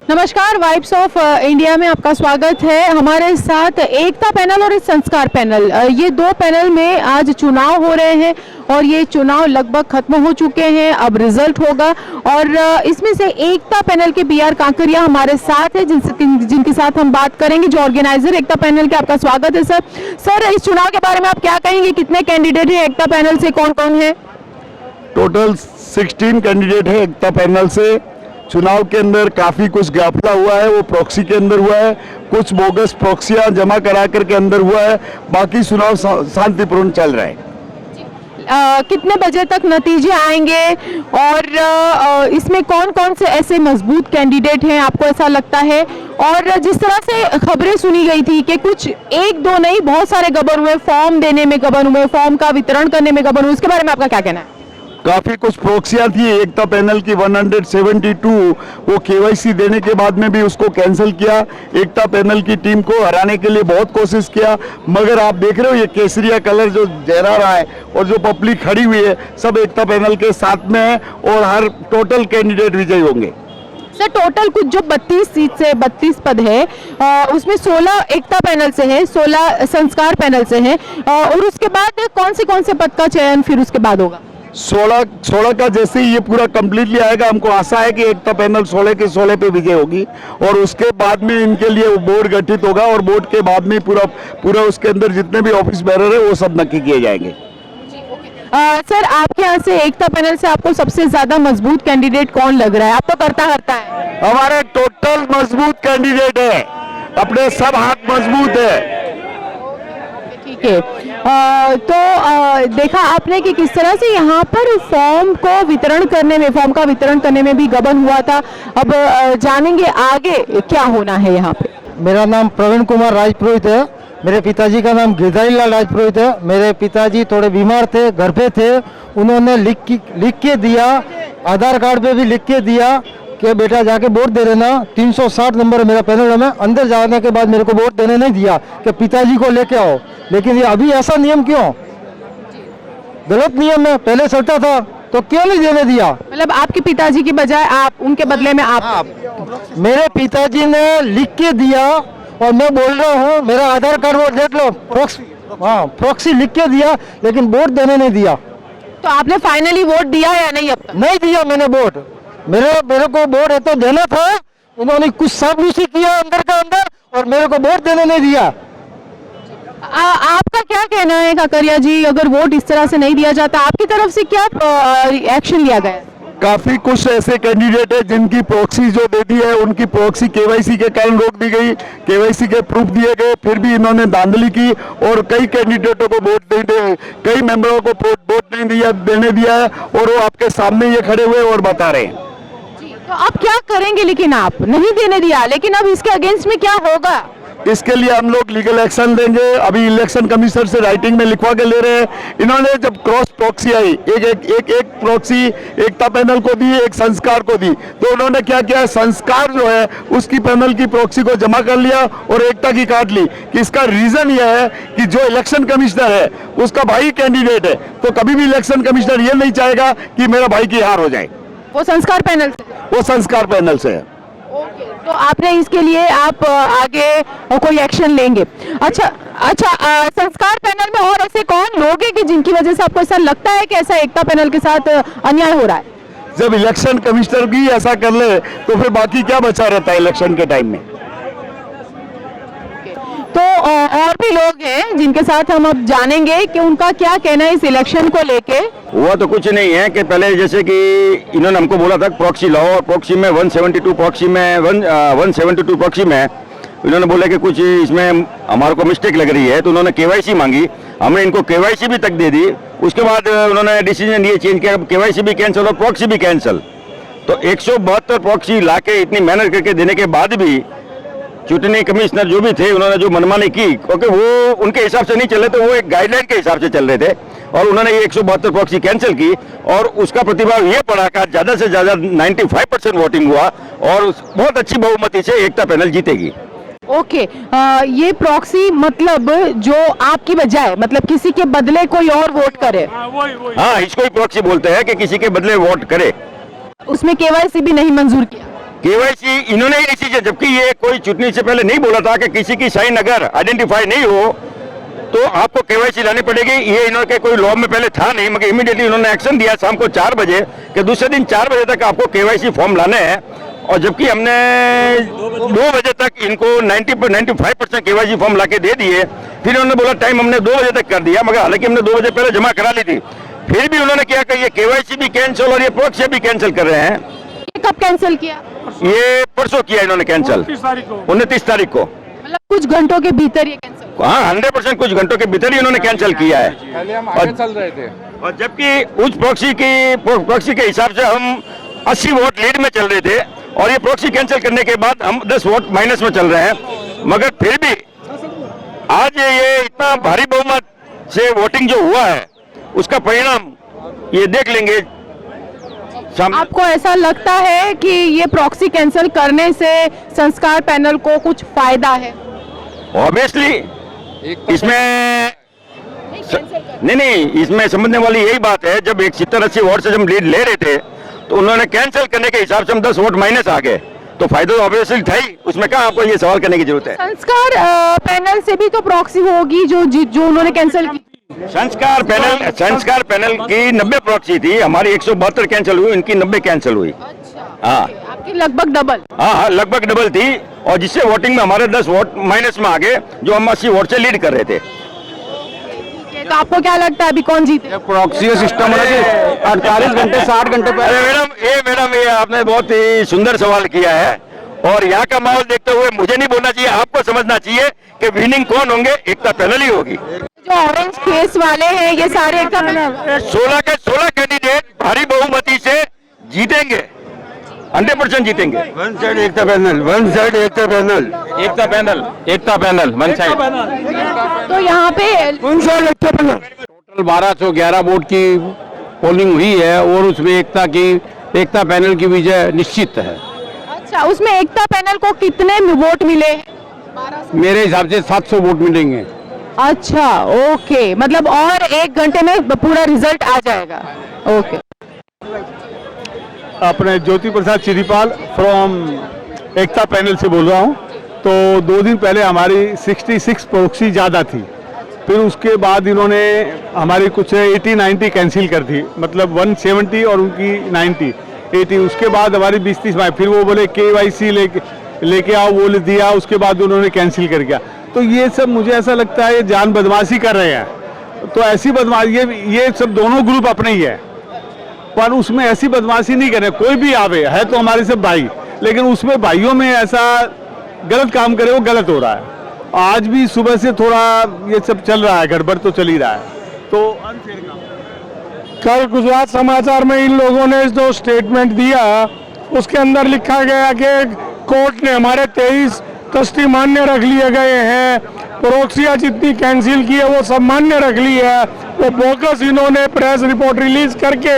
नमस्कार, vibes of India में आपका स्वागत है। हमारे साथ एकता पैनल और इस संस्कार पैनल, ये दो पैनल में आज चुनाव हो रहे हैं और ये चुनाव लगभग खत्म हो चुके हैं। अब रिजल्ट होगा और इसमें से एकता पैनल के बीआर कांकरिया हमारे साथ है, जिनके साथ हम बात करेंगे, जो ऑर्गेनाइजर एकता पैनल के। आपका स्वागत है सर। सर, इस चुनाव के बारे में आप क्या कहेंगे? कितने कैंडिडेट हैं एकता पैनल से, कौन कौन है? टोटल 16 कैंडिडेट है एकता पैनल से। चुनाव के अंदर काफी कुछ घपला हुआ है, वो प्रॉक्सी के अंदर हुआ है, कुछ बोगस प्रॉक्सियां जमा करा कर के अंदर हुआ है। बाकी चुनाव शांतिपूर्ण चल रहा है। कितने बजे तक नतीजे आएंगे और इसमें कौन कौन से ऐसे मजबूत कैंडिडेट हैं आपको ऐसा लगता है? और जिस तरह से खबरें सुनी गई थी कि कुछ एक दो नहीं, बहुत सारे गबन हुए, फॉर्म देने में गबन हुए, फॉर्म का वितरण करने में गबन हुए, उसके बारे में आपका क्या कहना है? काफी कुछ प्रॉक्सियां थी एकता पैनल की 172, वो केवाईसी देने के बाद में भी उसको कैंसिल किया। एकता पैनल की टीम को हराने के लिए बहुत कोशिश किया, मगर आप देख रहे हो ये केसरिया कलर जो जहरा रहा है और जो पब्लिक खड़ी हुई है, सब एकता पैनल के साथ में है और हर टोटल कैंडिडेट विजयी होंगे। सर, टोटल कुछ जो 32 सीट से 32 पद है, उसमें 16 एकता पैनल से है, 16 संस्कार पैनल से है, और उसके बाद कौन से पद का चयन फिर उसके बाद होगा? 16 का जैसे ही ये पूरा कंप्लीटली आएगा, हमको आशा है कि एकता पैनल 16 के 16 पे विजय होगी और उसके बाद में इनके लिए बोर्ड गठित होगा और बोर्ड के बाद में पूरा उसके अंदर जितने भी ऑफिस बेरर है वो सब नक्की किए जाएंगे। सर, आपके यहाँ से एकता पैनल से आपको सबसे ज्यादा मजबूत कैंडिडेट कौन लग रहा है? आप तो करता है। हमारे टोटल मजबूत कैंडिडेट है, अपने सब हाथ मजबूत है। ठीक है। तो देखा आपने कि किस तरह से यहाँ पर फॉर्म का वितरण करने में भी गबन हुआ था। अब जानेंगे आगे क्या होना है यहाँ पे। मेरा नाम प्रवीण कुमार राजपुरोहित है। मेरे पिताजी का नाम गिरधारी लाल राजपुरोहित है। मेरे पिताजी थोड़े बीमार थे, घर पे थे, उन्होंने लिख के दिया, आधार कार्ड पे भी लिख के दिया कि बेटा जाके वोट दे देना। 360 नंबर मेरा पैनल में। अंदर जाने के बाद मेरे को वोट देने नहीं दिया कि पिताजी को लेके आओ। लेकिन ये अभी ऐसा नियम क्यों? गलत नियम है, पहले चलता था तो क्यों नहीं देने दिया? मतलब आपके पिताजी की बजाय आप, उनके बदले में आप? मेरे पिताजी ने लिख के दिया और मैं बोल रहा हूँ, मेरा आधार कार्ड वो देख लो, प्रॉक्सी लिख के दिया, लेकिन वोट देने नहीं दिया। तो आपने फाइनली वोट दिया या नहीं? अब तक नहीं दिया मैंने वोट। मेरे को वोट है तो देना था, उन्होंने कुछ साजिश किया अंदर का अंदर और मेरे को वोट देने नहीं दिया। आपका क्या कहना है काकरिया जी, अगर वोट इस तरह से नहीं दिया जाता, आपकी तरफ से क्या एक्शन लिया गया? काफी कुछ ऐसे कैंडिडेट है जिनकी प्रॉक्सी जो दे दी है, उनकी प्रॉक्सी केवाईसी के कारण रोक दी गई, केवाईसी के प्रूफ दिए गए, फिर भी इन्होंने धांधली की और कई कैंडिडेटों को वोट नहीं दिए, कई मेंबरों को वोट नहीं देने दिया है और वो आपके सामने ये खड़े हुए और बता रहे हैं। तो आप क्या करेंगे? लेकिन आप नहीं देने दिया, लेकिन अब इसके अगेंस्ट में क्या होगा? इसके लिए हम लोग लीगल एक्शन लेंगे। अभी इलेक्शन कमिश्नर से राइटिंग में लिखवा के ले रहे हैं। इन्होंने जब क्रॉस प्रॉक्सी आई, एक प्रॉक्सी एकता पैनल को दी, एक संस्कार को दी, तो उन्होंने क्या किया, संस्कार जो है उसकी पैनल की प्रॉक्सी को जमा कर लिया और एकता की काट ली। कि इसका रीजन यह है कि जो इलेक्शन कमिश्नर है उसका भाई कैंडिडेट है, तो कभी भी इलेक्शन कमिश्नर ये नहीं चाहेगा कि मेरा भाई की हार हो जाए। वो संस्कार पैनल से है। तो आपने इसके लिए आप आगे कोई एक्शन लेंगे? अच्छा, संस्कार पैनल में और ऐसे कौन लोग हैं कि जिनकी वजह से आपको ऐसा लगता है कि ऐसा एकता पैनल के साथ अन्याय हो रहा है? जब इलेक्शन कमिश्नर भी ऐसा कर ले तो फिर बाकी क्या बचा रहता है इलेक्शन के टाइम में? तो और भी लोग हैं जिनके साथ हम अब जानेंगे कि उनका क्या कहना है इस इलेक्शन को लेके। वो तो कुछ नहीं है कि पहले जैसे कि इन्होंने हमको बोला था प्रॉक्सी लाओ, और प्रॉक्सी में 172 प्रॉक्सी में इन्होंने बोला कि कुछ इसमें हमारे को मिस्टेक लग रही है, तो उन्होंने केवाईसी मांगी। हमने इनको केवाईसी भी तक दे दी। उसके बाद उन्होंने डिसीजन ये चेंज किया, केवाईसी भी कैंसिल और प्रॉक्सी भी कैंसिल। तो 172 प्रॉक्सी ला के इतनी मेहनत करके देने के बाद भी चुनाव कमिश्नर जो भी थे उन्होंने जो मनमानी की, क्योंकि वो उनके हिसाब से नहीं चल रहे थे, वो एक गाइडलाइन के हिसाब से चल रहे थे और उन्होंने ये 172 प्रॉक्सी कैंसिल की और उसका प्रतिभाव ये पड़ा कि ज़्यादा से ज़्यादा 95% वोटिंग हुआ और बहुत अच्छी बहुमति से एकता पैनल जीतेगी। ओके, ये प्रॉक्सी मतलब जो आपकी बजाय, मतलब किसी के बदले कोई और वोट करे? हाँ, इसको ही प्रॉक्सी बोलते हैं कि किसी के बदले वोट करे। उसमें केवाईसी भी नहीं मंजूर किया? केवाईसी इन्होंने ही डिसीजन, जबकि ये कोई चुटनी से पहले नहीं बोला था कि किसी की साइन अगर आइडेंटिफाई नहीं हो तो आपको केवाईसी लानी पड़ेगी। ये इन्होंने कोई लॉ में पहले था नहीं, मगर इमीडिएटली इन्होंने एक्शन दिया शाम को 4 बजे कि दूसरे दिन 4 बजे तक आपको केवाईसी फॉर्म लाने हैं। और जबकि हमने 2 बजे तक इनको 95% केवाईसी फॉर्म लाके दे दिए। फिर उन्होंने बोला टाइम हमने 2 बजे तक कर दिया, मगर हालांकि हमने 2 बजे पहले जमा करा ली थी। फिर भी उन्होंने क्या कि ये केवाईसी भी कैंसिल और ये प्रॉक्सी भी कैंसिल कर रहे हैं। ये कब कैंसिल किया? ये परसों किया इन्होंने कैंसिल, 29 तारीख को। मतलब कुछ घंटों के भीतर ये कैंसिल? हाँ, 100% कुछ घंटों के भीतर ही उन्होंने कैंसिल किया है। पहले हम आगे चल रहे थे और जबकि उस प्रॉक्सी के हिसाब से हम 80 वोट लीड में चल रहे थे और ये प्रॉक्सी कैंसिल करने के बाद हम 10 वोट माइनस में चल रहे हैं। मगर फिर भी आज ये इतना भारी बहुमत से वोटिंग जो हुआ है उसका परिणाम ये देख लेंगे सामने। आपको ऐसा लगता है कि ये प्रॉक्सी कैंसिल करने से संस्कार पैनल को कुछ फायदा है? ऑब्वियसली इसमें नहीं, इसमें समझने वाली यही बात है, जब 70-80 वोट से जब लीड ले रहे थे तो उन्होंने कैंसिल करने के हिसाब से हम 10 वोट माइनस आ गए, तो फायदा तो ऑब्वियसली था ही। उसमें कहाँ आपको ये सवाल करने की जरूरत है? संस्कार पैनल से भी तो प्रॉक्सी होगी जो उन्होंने कैंसिल की। संस्कार पैनल की 90 प्रॉक्सी थी, हमारी 172 कैंसिल हुई, इनकी 90 कैंसिल हुई। हाँ, आपकी लगभग डबल। हाँ, लगभग डबल थी। और जिससे वोटिंग में हमारे 10 वोट माइनस में आ गए, जो हम 80 वोट से लीड कर रहे थे। तो आपको क्या लगता है अभी कौन जीते? प्रॉक्सी सिस्टम 48 घंटे 60 घंटे अरे मैडम ये आपने बहुत ही सुंदर सवाल किया है। और यहाँ का माहौल देखते हुए मुझे नहीं बोलना चाहिए, आपको समझना चाहिए कि विनिंग कौन होंगे, एकता पैनल ही होगी। जो ऑरेंज केस वाले हैं ये सारे एकता पैनल 16 के 16 कैंडिडेट भारी बहुमती से जीतेंगे, 100% जीतेंगे। वन साइड एकता पैनल, वन साइड एकता पैनल, एकता पैनल वन साइड। तो यहाँ पे टोटल 1211 वोट की पोलिंग हुई है और उसमें एकता पैनल की विजय निश्चित है। अच्छा, उसमें एकता पैनल को कितने वोट मिले? मेरे हिसाब से 700 वोट मिलेंगे। अच्छा, ओके, मतलब और 1 घंटे में पूरा रिजल्ट आ जाएगा। ओके। अपने Jyoti Prasad चिरीपाल from Ekta panel से बोल रहा हूँ। तो 2 दिन पहले हमारी 66 प्रॉक्सी ज़्यादा थी, फिर उसके बाद इन्होंने हमारी कुछ 80-90 कैंसिल कर दी, मतलब 170 और उनकी 80। उसके बाद हमारी 20-30 फिर वो बोले KYC लेके आओ, वो दिया, उसके बाद उन्होंने कैंसिल कर दिया। तो ये सब मुझे ऐसा लगता है ये जान बदमाशी कर रहे हैं। तो ऐसी बदमाशी ये सब दोनों ग्रुप अपने ही है, पर उसमें ऐसी बदमाशी नहीं करें। कोई भी आवे है तो हमारे सब भाई, लेकिन उसमें भाइयों में ऐसा गलत काम करे वो गलत हो रहा है। आज भी सुबह से थोड़ा ये सब चल रहा है, गड़बड़ तो चल ही रहा है। तो कल गुजरात समाचार में इन लोगों ने जो स्टेटमेंट दिया उसके अंदर लिखा गया कि कोर्ट ने हमारे 23 तस्ती मान्य रख लिए गए हैं, प्रॉक्सियां जितनी कैंसिल की है वो सब मान्य रख ली है। वो बोगस इन्होंने प्रेस रिपोर्ट रिलीज करके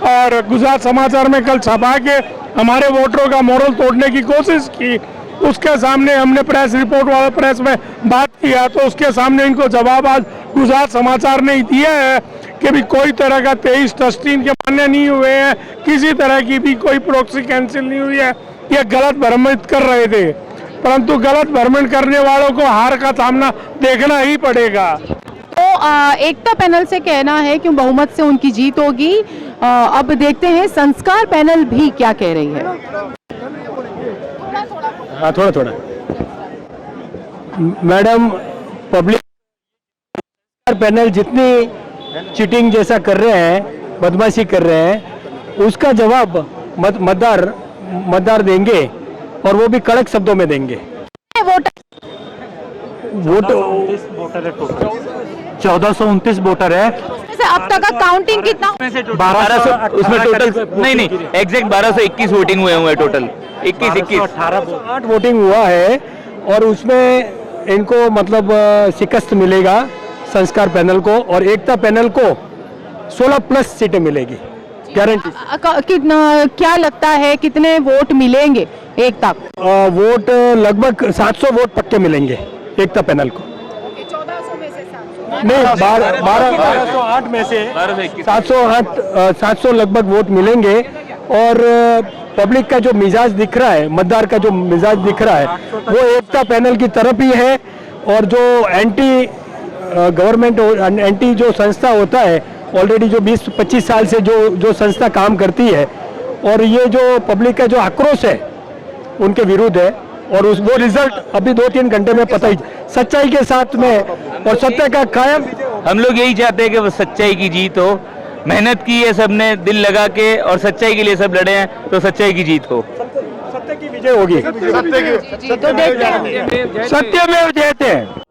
और गुजरात समाचार में कल छपा के हमारे वोटरों का मोरल तोड़ने की कोशिश की। उसके सामने हमने प्रेस रिपोर्ट वाला प्रेस में बात किया तो उसके सामने इनको जवाब आज गुजरात समाचार ने दिया है कि भी कोई तरह का 23 तस्ती इनके मान्य नहीं हुए हैं, किसी तरह की भी कोई प्रॉक्सी कैंसिल नहीं हुई है। ये गलत भ्रमित कर रहे थे, परंतु गलत भ्रमण करने वालों को हार का सामना देखना ही पड़ेगा। तो एकता पैनल से कहना है कि बहुमत से उनकी जीत होगी। अब देखते हैं संस्कार पैनल भी क्या कह रही है। हाँ, थोड़ा मैडम, पब्लिक पैनल जितनी चीटिंग जैसा कर रहे हैं, बदमाशी कर रहे हैं, उसका जवाब मतदार देंगे और वो भी कड़क शब्दों में देंगे। वोट 1429 वोटर है। से अब तक का काउंटिंग कितना? 1200 उसमें टोटल नहीं एग्जैक्ट 1221 वोटिंग हुए हैं टोटल। 21 वोटिंग हुआ है और उसमें इनको मतलब शिकस्त मिलेगा संस्कार पैनल को, और एकता पैनल को 16+ सीटें मिलेगी गारंटी। कितना क्या लगता है कितने वोट मिलेंगे एकता को? वोट लगभग 700 वोट पक्के मिलेंगे एकता पैनल को। 1400 में से 700 नहीं, 1208 में से 708 700 लगभग वोट मिलेंगे और पब्लिक का जो मिजाज दिख रहा है, मतदार का जो मिजाज दिख रहा है, वो एकता पैनल की तरफ ही है। और जो एंटी गवर्नमेंट एंटी जो संस्था होता है, ऑलरेडी जो 20-25 साल से जो संस्था काम करती है, और ये जो पब्लिक का जो आक्रोश है उनके विरुद्ध है, और वो रिजल्ट अभी 2-3 घंटे में पता ही, सच्चाई के साथ में और सत्य का कायम। हम लोग यही चाहते हैं कि वो सच्चाई की जीत हो। मेहनत की है सबने दिल लगा के, और सच्चाई के लिए सब लड़े हैं, तो सच्चाई की जीत हो। सत्य की विजय होगी। सत्यमेव जयते।